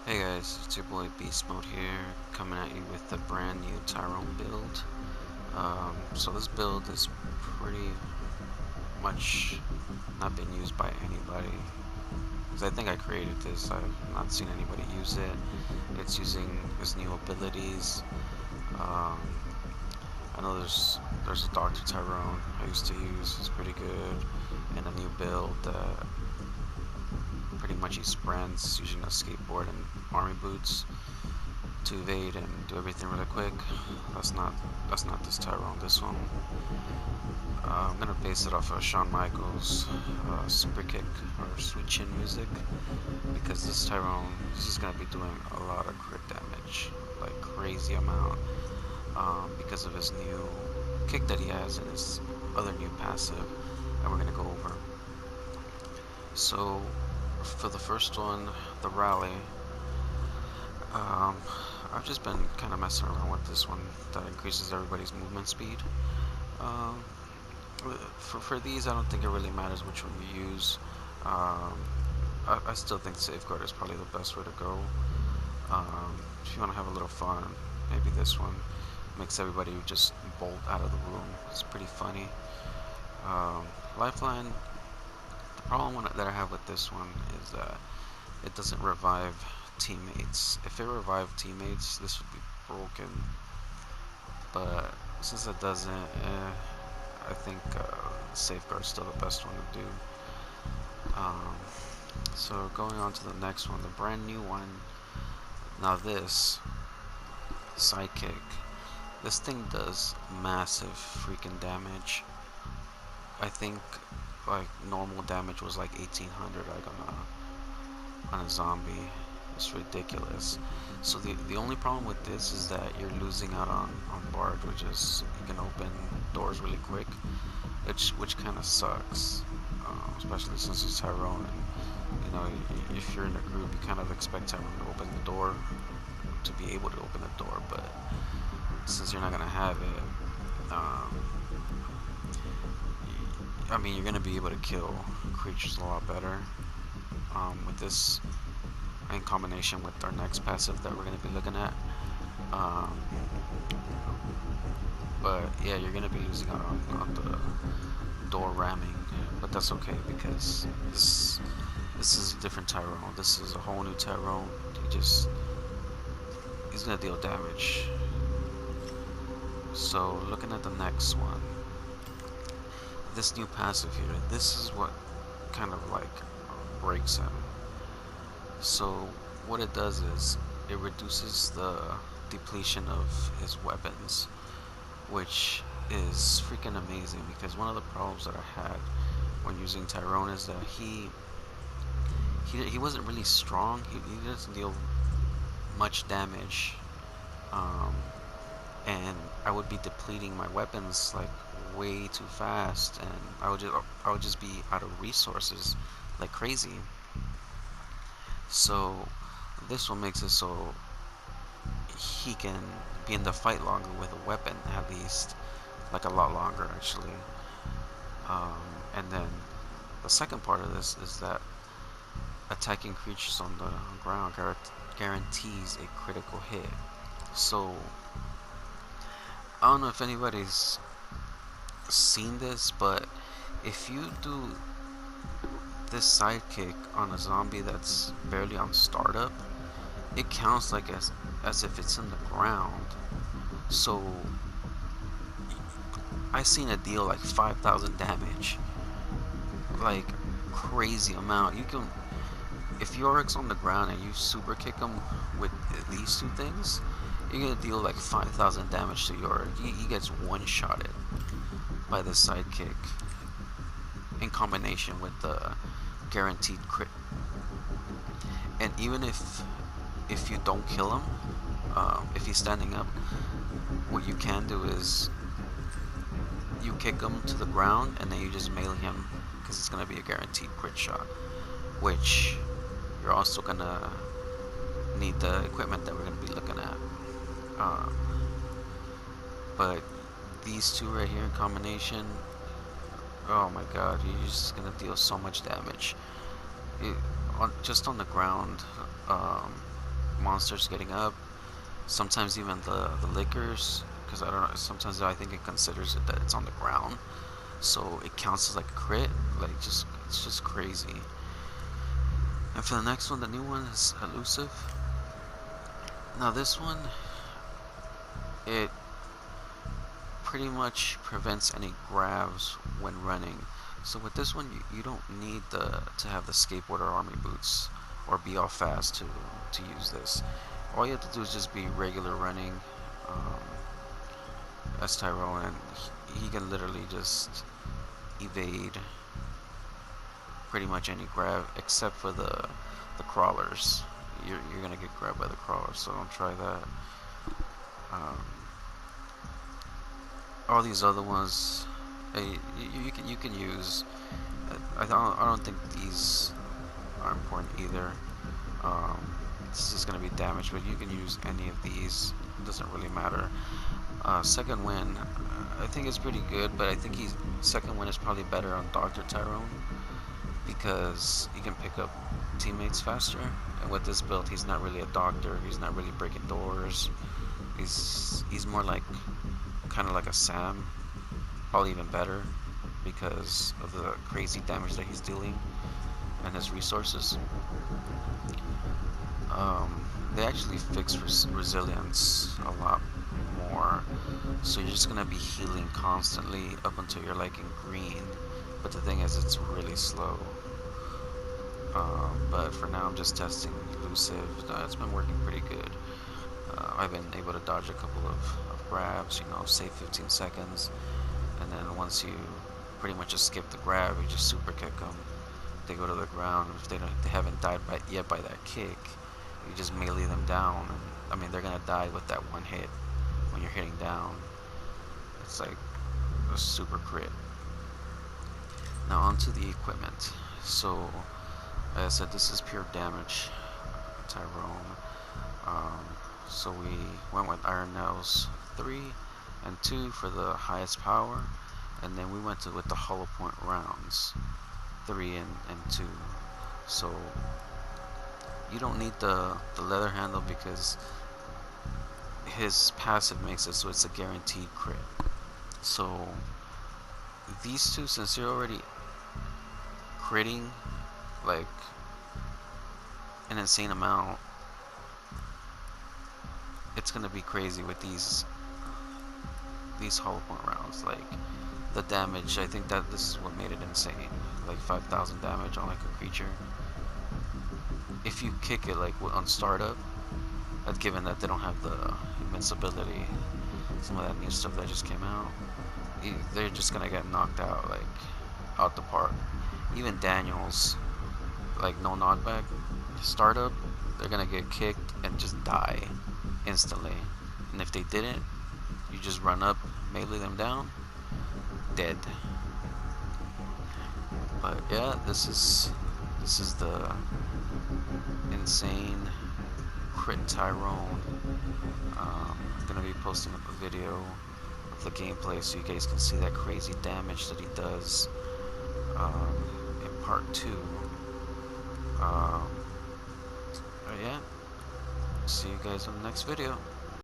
Hey guys, it's your boy Beast Mode here, coming at you with a brand new Tyrone build. So this build is pretty much not been used by anybody, because I think I created this. I've not seen anybody use it. It's using its new abilities. Um, I know there's a Dr. Tyrone I used to use. It's pretty good, and a new build that pretty much he sprints using a skateboard and army boots to evade and do everything really quick. That's not this Tyrone. This one, I'm gonna base it off of Shawn Michaels' super kick or sweet chin music, because this Tyrone is just gonna be doing a lot of crit damage, like crazy amount, because of his new kick that he has and his other new passive that we're gonna go over. So for the first one, the rally, um, I've just been kind of messing around with this one that increases everybody's movement speed. Um, for these, I don't think it really matters which one you use. Um, I still think Safeguard is probably the best way to go. If you want to have a little fun, maybe this one makes everybody just bolt out of the room. It's pretty funny. Lifeline, the problem that I have with this one is that it doesn't revive teammates. If it revived teammates, this would be broken. But since it doesn't, I think Safeguard's still the best one to do. Um, so going on to the next one, the brand new one. Now this sidekick, this thing does massive freaking damage. I think like normal damage was like 1800 like on a zombie. It's ridiculous. So the only problem with this is that you're losing out on barge, which is you can open doors really quick, which kind of sucks, especially since it's Tyrone. And you know, if you're in a group, you kind of expect Tyrone to open the door, to be able to open the door. But since you're not gonna have it, I mean, you're gonna be able to kill creatures a lot better with this, in combination with our next passive that we're gonna be looking at. Um, but yeah, you're gonna be losing out on the door ramming, but that's okay because this is a different Tyrone. This is a whole new Tyrone. He's gonna deal damage. So looking at the next one, this new passive here, this is what kind of like breaks him. So what it does is it reduces the depletion of his weapons, which is freaking amazing, because one of the problems that I had when using Tyrone is that he wasn't really strong. He doesn't deal much damage, um, and I would be depleting my weapons like way too fast, and I would just be out of resources like crazy. So this one makes it so he can be in the fight longer with a weapon, at least, like a lot longer actually. Um, and then the second part of this is that attacking creatures on the ground guarantees a critical hit. So I don't know if anybody's seen this, but if you do this sidekick on a zombie that's barely on startup, it counts like as if it's in the ground. So I seen it deal like 5,000 damage, like crazy amount. You can, if Yorick's on the ground and you super kick him with these two things, you're gonna deal like 5,000 damage to Yorick. He gets one shotted by the sidekick in combination with the guaranteed crit. And even if you don't kill him, if he's standing up, what you can do is you kick him to the ground and then you just melee him, because it's gonna be a guaranteed crit shot. Which you're also gonna need the equipment that we're gonna be looking at. Uh, but these two right here in combination, oh my god, you're just gonna deal so much damage. Just on the ground, monsters getting up. Sometimes even the lickers, because I don't know. Sometimes I think it considers it that it's on the ground, so it counts as like a crit. Like it's just crazy. And for the next one, the new one is elusive. Now this one, it pretty much prevents any grabs when running. So with this one, you don't need to have the skateboard or army boots or be all fast to use this. All you have to do is just be regular running as Tyrone, and he can literally just evade pretty much any grab except for the crawlers. You're gonna get grabbed by the crawlers, so don't try that. Um, all these other ones, you can use. I don't think these are important either. This is gonna be damage, but you can use any of these. It doesn't really matter. Second win, I think it's pretty good, but I think second win is probably better on Dr. Tyrone because he can pick up teammates faster. And with this build, he's not really a doctor. He's not really breaking doors. He's more like kind of like a Sam, probably even better because of the crazy damage that he's dealing and his resources. They actually fix resilience a lot more, so you're just gonna be healing constantly up until you're like in green. But the thing is, it's really slow. But for now, I'm just testing elusive. It's been working pretty good. I've been able to dodge a couple of grabs, save 15 seconds, and then once you pretty much just skip the grab, you just super kick them. They go to the ground. If they haven't died yet by that kick, you just melee them down. And, I mean, they're gonna die with that one hit when you're hitting down. It's like a super crit. Now onto the equipment. So, like I said, this is pure damage, Tyrone. So we went with Iron Nails 3 and 2 for the highest power, and then we went with the hollow point rounds 3 and 2. So you don't need the leather handle because his passive makes it so it's a guaranteed crit. So these two, since you're already critting like an insane amount, it's gonna be crazy with these hollow point rounds. Like the damage, I think that this is what made it insane. Like 5,000 damage on like a creature. If you kick it like on startup, given that they don't have the invincibility, some of that new stuff that just came out, they're just gonna get knocked out, like out the park. Even Daniels, like no knockback, startup, they're gonna get kicked and just die instantly. And if they didn't, you just run up, melee them down, dead. But yeah, this is the insane crit Tyrone. I'm gonna be posting up a video of the gameplay so you guys can see that crazy damage that he does in part 2. Yeah, see you guys on the next video.